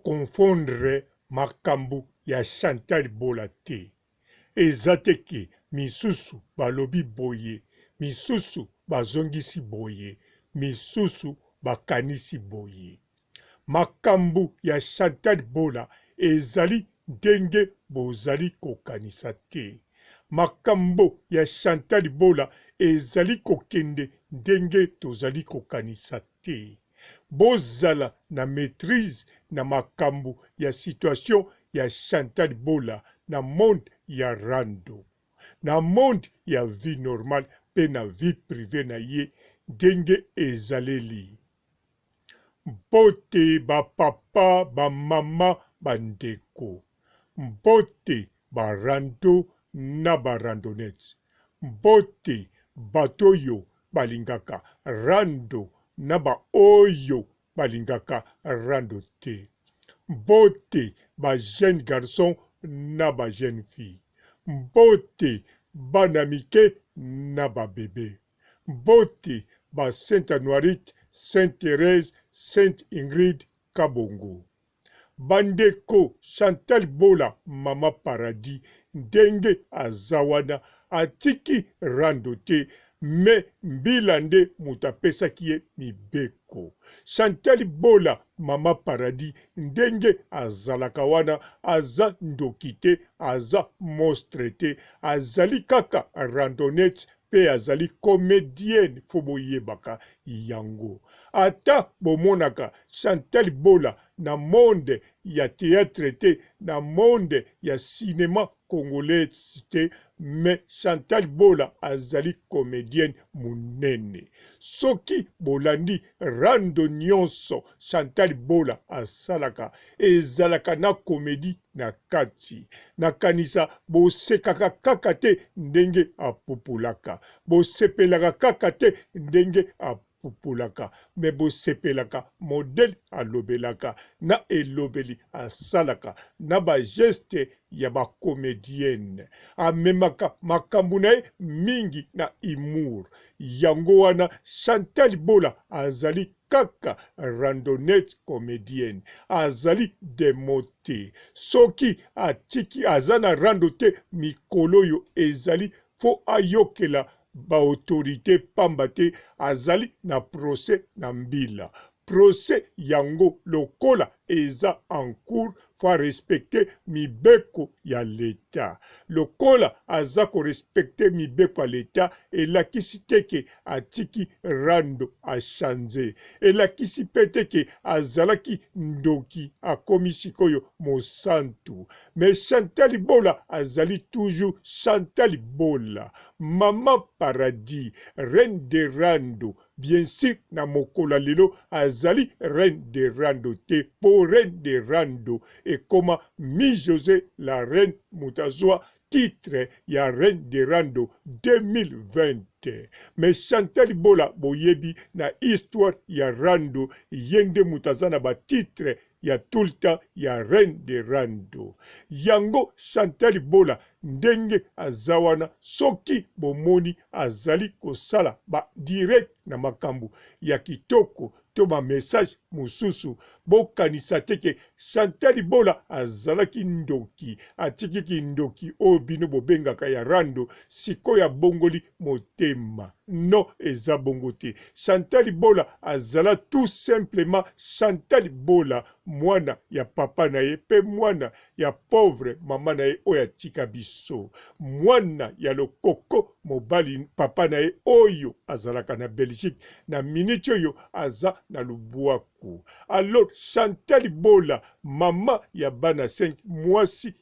confondre makambu ya Chantal Bola te. Eza te ke misusu balobi boye, misusu bazongisi boye, misusu bakanisi boye. Makambu ya Chantal Bola ezali ndenge bozali kokanisa te. Makambo ya Chantal Bola ezali kokende ndenge tozali kokanisa te. Bozala na maîtrise na makambu ya situation ya Chantal Bola na monde ya rando, na monde ya vie normale pe na vie privée na ye ndenge ezaleli. Mbote ba papa, ba mama, bandeko. Mbote ba rando na ba randonnette. Mbote batoyo balingaka rando na ba oyo balingaka rando te. Mbote ba jeune garçon na ba jeune fille. Mbote bana mike na ba bébé. Mbote ba Sainte Anuarite, Sainte Thérèse, Sainte Ingrid Kabongo. Bandeko Chantal Bola mama paradis ndenge azawana atiki rando te me mbila nde mutapesaki ye mibeko. Chantal Bola mama paradis ndenge azalaka wana aza ndoki te, aza monstre te, azali kaka randonnette pe azali comédienne fo boyebaka yango. Ata bomonaka Chantal Bola na monde ya théâtre te, na monde ya cinéma congolais te, mais Chantal Bola azali comédienne munene. Soki bolandi rando nyonso Chantal Bola asalaka ezalaka na comédie na kati. Nakanisa bosekaka kaka te ndenge apupulaka, bosepelaka kaka te ndenge apupulaka, me bosepelaka modèle alobelaka na elobeli asalaka na ba geste ya ba comédienne. Amemaka makambu na ye mingi na humour. Yango wana Chantal Bola azali kaka randonnette comédienne, azali demote. Soki atiki azana rando te mikolo yo ezali fo ayokela ba autorité pamba te, azali na procès na mbila. Procès yango lokola eza en cours fa respecter mibeko ya l'État. Lokola aza ko respecter mibeko ya l'État elakisi teke atiki rando a chanze. Elakisi peteke azalaki ndoki akomi sikoyo mosantu. Mais Chantal Bola azali toujours Chantal Bola. Mama paradis, reine de rando. Bien sûr, na mokola lelo azali reine de rando te, po reine de rando et comme Mi José la reine mutazwa titre ya reine de rando 2020. Mais Chantal Bola boyebi na histoire ya rando yende mutazana ba titre ya tout le temps ya reine de rando. Yango Chantal Bola ndenge azawana soki bomoni azali kosala ba direct na makambu ya kitoko to ba message mususu bokanisa teke Chantal Bola azalaki ndoki atikiki ndoki oyo bino bobengaka ya rando sikoya bongoli motema. Non eza bongo te. Chantal Bola azala tout simplement Chantal Bola mwana ya papa na ye pe mwana ya pauvre mama na ye oyo atika biso. Mwana ya lokoko mobali papa na ye oyo azalaka na Belgique na minute oyo aza na Lubwaku. Alors Chantal Bola mama ya bana 5 mwasi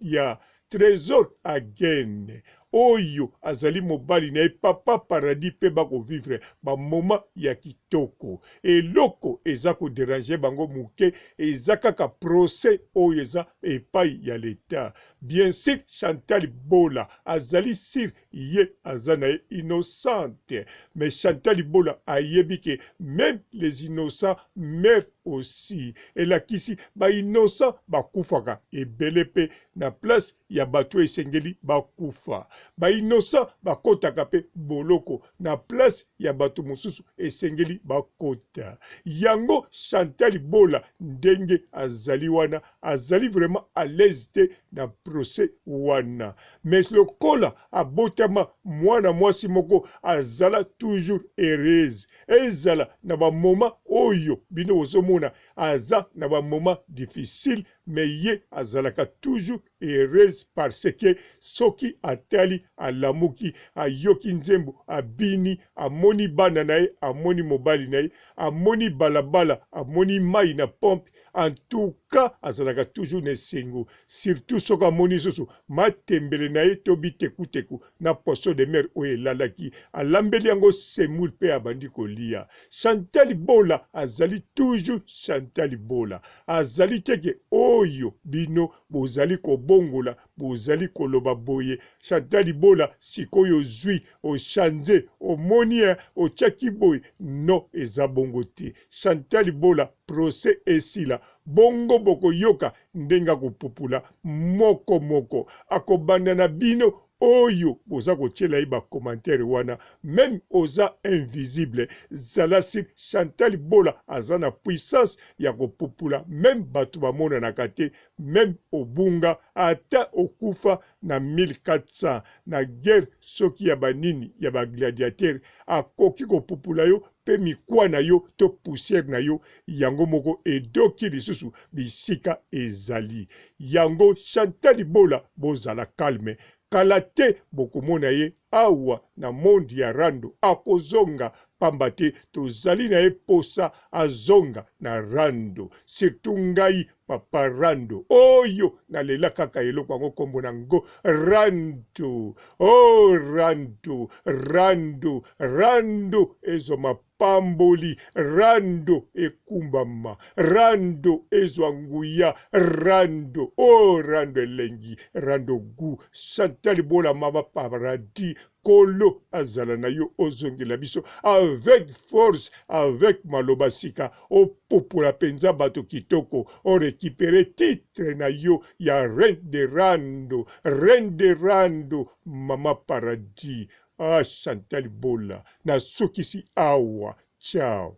ya Trésor Agene oyo azali mobali na ye papa paradis pe bako vivre ba moma ya kitoko. Eloko eza ko déranger bango muke eza kaka procès oyo eza epai ya l'État. Bien sûr Chantal Bola azali sir ye azana ye innocente, mais Chantal Bola ayebi ke même les innocents meurent aussi. Elakisi ba innocent bakufaka ebele pe na place ya bato esengeli bakufa. Ba innocent bakotaka pe boloko na place ya bato mosusu esengeli bazali bakota. Yango Chantal Bola ndenge azali wana, azali vraiment à l'aise te na procès wana. Mais le kola abotama mwana mwasi moko azala toujours heureuse. Ezala na ba moment oyo bino ozomona aza na ba moment difficile, mais ye azalaka toujours heureuse parce que soki atali alamuki ayoki nzembo abini amoni bana na ye amoni mobali na ye amoni balabala amoni mai na pompe. En tout cas azalaka toujours na esengo, surtout soki amoni susu matembele na ye to bitekuteku na poso de mer oyo elalaki alambeli yango semoule mpe abandi kolia. Chantal Bola azali toujours Chantal Bola, azali teke oyo bino bozali kobongola bozali koloba boye. Chantal Bola sikoyo zwi ochanze omoni ochaki boye no eza bongo te. Chantal Bola procès esila bongo boko yoka ndenga kopupula moko moko akobanda na bino oyo boza kotiela ye ba commentaire wana même oza invisible zalasi Chantal Bola aza na puissance ya kopupula même bato bamonanaka te, même obunga ata okufa na 1400 na guerre soki ya banini ya bagladiateur akoki kopupula yo pe mikwa na yo to poussière na yo yango moko edoki lisusu bisika ezali. Yango Chantal Bola bozala calme kala te bokomona ye awa na monde ya rando akozonga pamba te tozali na ye posa azonga na rando, surtout ngai papa rando oyo nalela kaka eloko yango kombo na ngo rando. Oh rando rando rando ezoma pamboli, rando ekumbama, rando ezwa nguya, rando oh rando elengi, rando gu. Chantal Bola mama paradis kolo azala na yo ozongela biso avec force, avec maloba sika opopola penza bato kitoko o récupérer titre na yo ya reine de rando, reine de rando mama paradis. Ah, Chantal Bola, na sokisi awa. Ciao.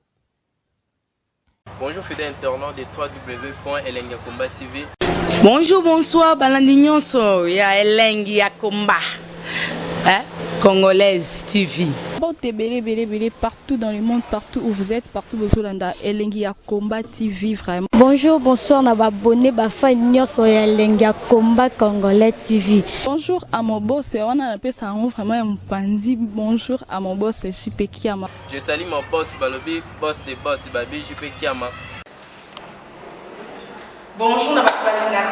Bonjour fidèles internautes de www.elengiakomba TV. Bonjour, bonsoir, balandi nyonso ya Elengi ya Komba. Congolaise TV. Bon, bélé, partout dans le monde, partout où vous êtes, partout où vous êtes, Elengi ya Komba TV, vraiment. Bonjour, bonsoir, na abonné, fa nyonso ya Elengi ya Komba Congolais TV. Bonjour à mon boss, on a appelé ça vraiment un pandi. Bonjour à mon boss, JP Kiama. Je salue mon boss Balobi, boss de boss Babi, JP Kiama. Bonjour, na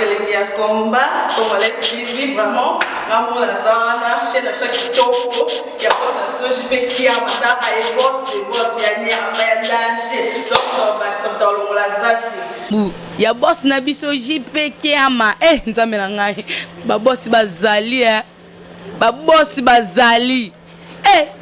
Elengi ya Komba Congolais TV, vraiment. Maman Lazana, chaîne de chaque kitoko, il y a boss de JP Kiama, et boss de boss, il y a un danger. Donc, on va s'en parler la zaki. Ya boss na biso JP Kiama. Nzambe na ngai. Ba boss bazali Ba boss bazali.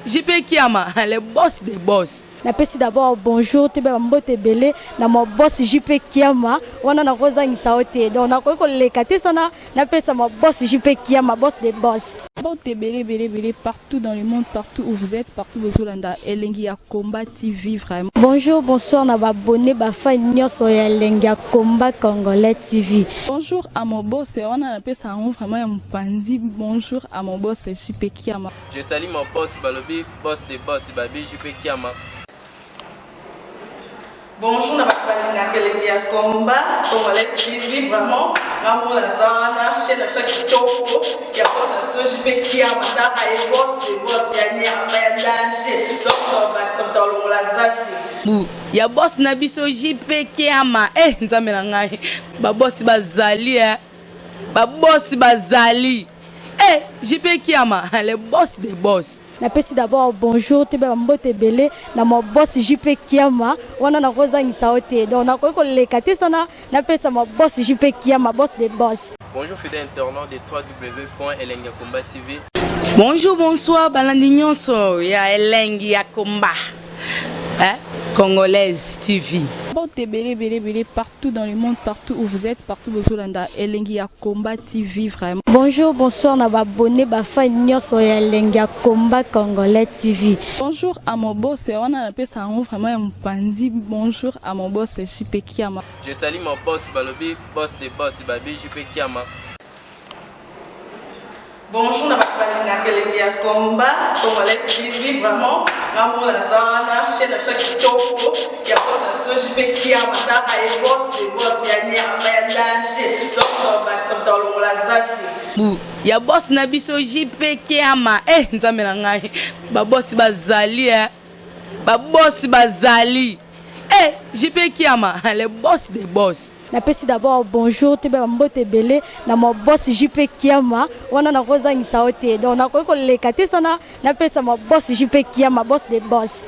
JP Kiama, le boss des boss. Napesi d'abord bonjour, te ba mbote belé na mo boss JP Kiama, wana na kozangisa ote. Donc na ko lekate sana napesa mo boss JP Kiama, boss des boss. Bon, bélé, partout dans le monde, partout où vous êtes, partout où vous êtes, Elengi ya Komba TV, vraiment. Bonjour, bonsoir, na abonné, fa nyonso ya Elengi ya Komba Congolais TV. Bonjour à mon boss, on a appelé ça vraiment un pandi. Bonjour à mon boss, JP Kiama. Je salue mon boss Balobi, boss de boss Babi, JP Kiama. Bonjour, na Elengi ya Komba Congolais TV, vraiment. Maman Lazana, chaîne de chaque kitoko, il y a boss de JP Kiama, et boss de boss, il y a un danger. Donc, on va s'en parler la zaki. Ya boss na biso JP Kiama. Nzambe na ngai. Ba boss bazali Ba boss bazali. JP Kiama, le boss des boss. Napesi d'abord bonjour, te ba mbote belé na mo boss JP Kiama, wana na kozangisa ote. Donc na ko lekate sana napesa mo boss JP Kiama, boss des boss. Bonjour fidèles internautes de www.elengiakomba TV. Bonjour, bonsoir, balandi nyonso ya Elengi ya Komba. Congolaise TV. Partout dans le monde, partout où vous êtes, partout où vous êtes, Elengi ya Combat TV vraiment. Bonjour, bonsoir, na abonné bafa nyonso ya Elengi ya Combat Congolais TV. Bonjour à mon boss, on a appelé ça vraiment un pandi. Bonjour à mon boss, JP Kiama. Je salue mon boss Balobi, boss des boss Babi JP Kiama. Bonjour, na balinga Elengi ya Combat Congolais TV vraiment. Ngamo na zana chaîne na chaque kitoko ya boss na JP Kiama ta ay boss des boss ya nyama ya danger. Donc ba samta longola zaki. Ya boss na biso JP Kiama. Nzambe na ngai. Ba boss bazali ba boss bazali. JP Kiama, le boss des boss. Napesi d'abord bonjour te ba mbote belé na mo boss JP Kiama wana na kozangisa ote donc na ko lekate sana napesa mo boss JP Kiama boss des boss.